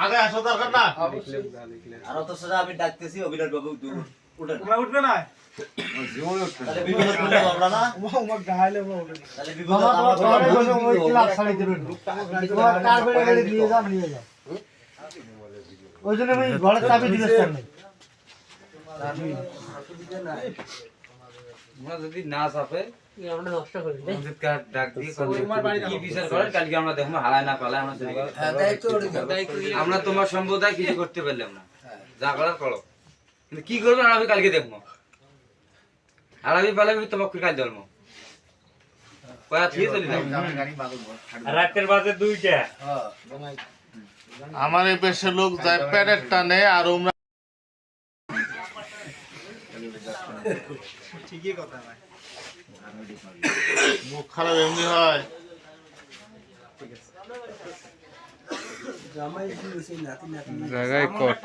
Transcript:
আগে আসো দরকার না আর অত সোজা আমি ডাকতেছি অভিনয় বাবু উঠেন তোমরা উঠবে না জীবনে উঠবে তাহলে বিপদ বললে আমরা না আমার গাইলে বলবে তাহলে বিপদ মামা আমরা তোমার ঘরে বসে ওই ক্লাস ছাড়াই দিবেন তোমার কার করে গেলে নিয়ে যাও ওই জন্য আমি ঘরের চাবি দিতে চাই না আমরা যদি না চাপে আমরা নষ্ট করি না আমাদের কার ডাক দিয়ে কি বিচার করেন কালকে আমরা দেখবো হালায় না পালায় আমরা চলে গেলাম। আমরা তোমার সম্প্রদায় কিছু করতে পারলাম না যা করার করো কিন্তু কি করবে আমি কালকে দেখবো হারাবি পালাবি তোমাকে কাল ধরবো কয়া ঠিক চলে যাবো রাতের বাজে 2টা আমার এই পেশের লোক যায় প্যাডের টানে আর ওমরা ঠিকই কথা ভাই মুখ খারাপ এমনি হয় জামাই কি হইছে নাতি নাতি জায়গায় কট